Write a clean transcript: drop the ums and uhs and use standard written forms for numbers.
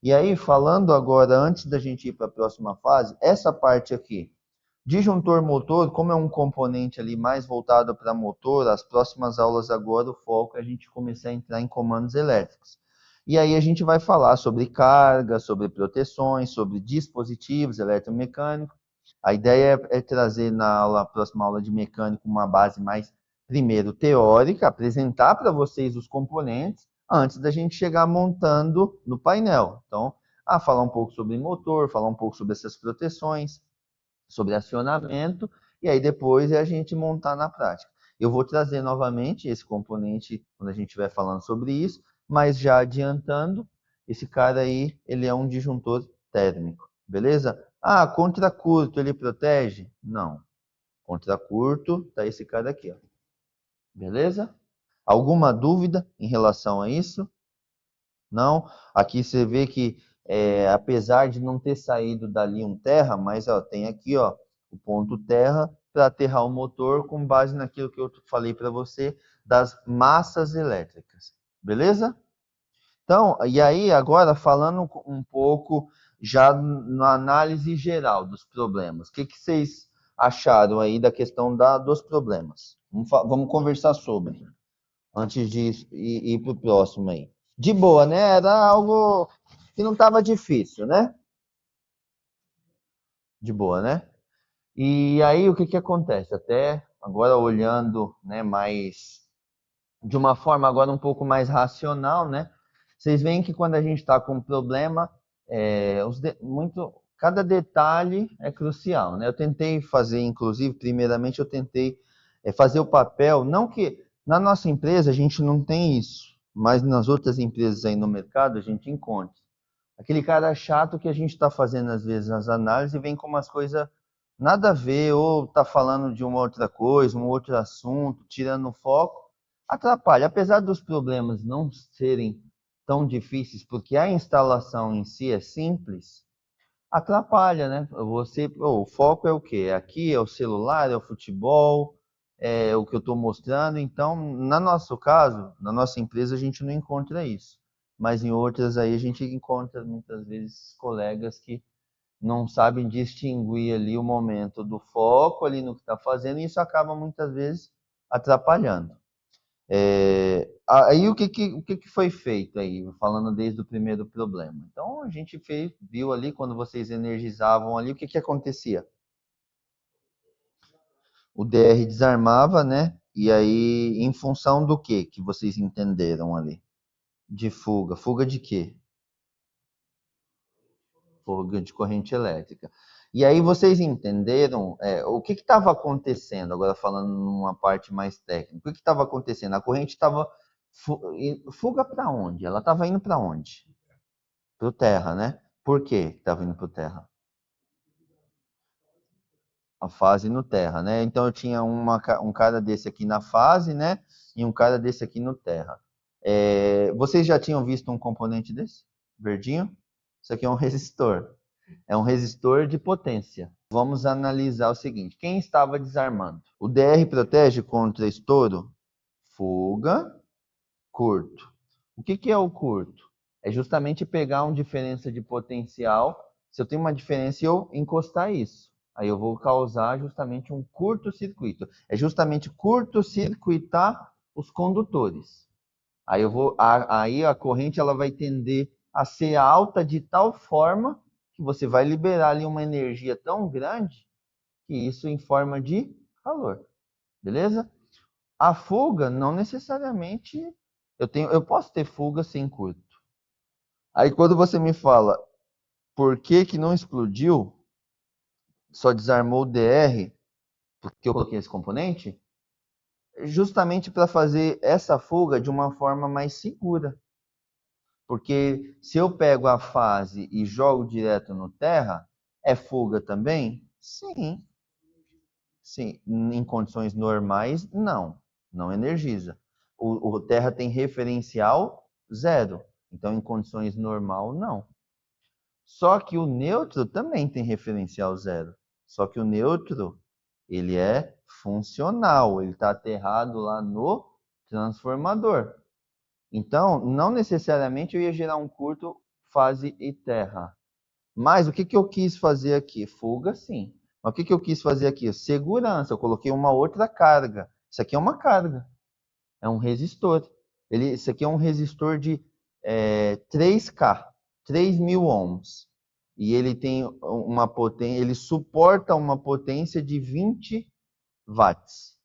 E aí, falando agora, antes da gente ir para a próxima fase, essa parte aqui, disjuntor motor, como é um componente ali mais voltado para motor, as próximas aulas agora, o foco é a gente começar a entrar em comandos elétricos. E aí a gente vai falar sobre carga, sobre proteções, sobre dispositivos eletromecânicos. A ideia é trazer na aula, próxima aula de mecânica uma base mais, primeiro, teórica, apresentar para vocês os componentes, antes da gente chegar montando no painel. Então, falar um pouco sobre motor, falar um pouco sobre essas proteções, sobre acionamento, e aí depois é a gente montar na prática. Eu vou trazer novamente esse componente quando a gente estiver falando sobre isso, mas já adiantando, esse cara aí, ele é um disjuntor térmico, beleza? Contra curto ele protege? Não. Contra curto, tá esse cara aqui, ó. Beleza? Alguma dúvida em relação a isso? Não? Aqui você vê que, apesar de não ter saído dali um terra, mas ó, tem aqui ó, o ponto terra para aterrar o motor com base naquilo que eu falei para você das massas elétricas. Beleza? Então, e aí agora falando um pouco já na análise geral dos problemas. O que vocês acharam aí da questão dos problemas? Vamos conversar sobre, antes de ir para o próximo aí. De boa, né? Era algo que não estava difícil, né? De boa, né? E aí o que acontece? Até agora olhando, né, mais de uma forma agora um pouco mais racional, né? Vocês veem que quando a gente está com um problema, cada detalhe é crucial, né? Eu tentei fazer, inclusive, primeiramente eu tentei fazer o papel, não que na nossa empresa a gente não tem isso, mas nas outras empresas aí no mercado a gente encontra. Aquele cara chato que a gente está fazendo às vezes as análises e vem com umas coisas nada a ver, ou está falando de uma outra coisa, um outro assunto, tirando o foco, atrapalha. Apesar dos problemas não serem tão difíceis, porque a instalação em si é simples, atrapalha, né? O foco é o quê? Aqui é o celular, é o futebol, é o que eu estou mostrando. Então, no nosso caso, na nossa empresa, a gente não encontra isso. Mas em outras aí a gente encontra muitas vezes colegas que não sabem distinguir ali o momento do foco ali no que está fazendo, e isso acaba muitas vezes atrapalhando. Aí o que foi feito aí, falando desde o primeiro problema? Então a gente viu ali quando vocês energizavam ali, o que acontecia? O DR desarmava, né? E aí, em função do que vocês entenderam ali? De fuga. Fuga de quê? Fuga de corrente elétrica. E aí vocês entenderam o que estava acontecendo, agora falando numa parte mais técnica, o que estava acontecendo? A corrente estava fuga para onde? Ela estava indo para onde? Para o terra, né? Por que estava indo para o terra? A fase no terra, né? Então eu tinha um cara desse aqui na fase, né? E um cara desse aqui no terra. Vocês já tinham visto um componente desse? Verdinho? Isso aqui é um resistor. É um resistor de potência. Vamos analisar o seguinte: quem estava desarmando? O DR protege contra estouro, fuga, curto. O que é o curto? É justamente pegar uma diferença de potencial. Se eu tenho uma diferença e eu encostar isso, aí eu vou causar justamente um curto-circuito. É justamente curto-circuitar os condutores. Aí a corrente ela vai tender a ser alta de tal forma que você vai liberar ali uma energia tão grande que isso em forma de calor. Beleza? A fuga não necessariamente eu posso ter fuga sem curto. Aí quando você me fala por que não explodiu, só desarmou o DR, porque eu coloquei esse componente, justamente para fazer essa fuga de uma forma mais segura. Porque se eu pego a fase e jogo direto no terra, é fuga também? Sim. Sim. Em condições normais, não. Não energiza. O terra tem referencial zero. Então, em condições normal, não. Só que o neutro também tem referencial zero. Só que o neutro, ele é funcional. Ele está aterrado lá no transformador. Então, não necessariamente eu ia gerar um curto fase e terra. Mas o que eu quis fazer aqui? Fuga, sim. Mas o que eu quis fazer aqui? Segurança. Eu coloquei uma outra carga. Isso aqui é uma carga. É um resistor. Esse aqui é um resistor de 3K, 3.000 ohms. E ele tem uma potência, ele suporta uma potência de 20 watts.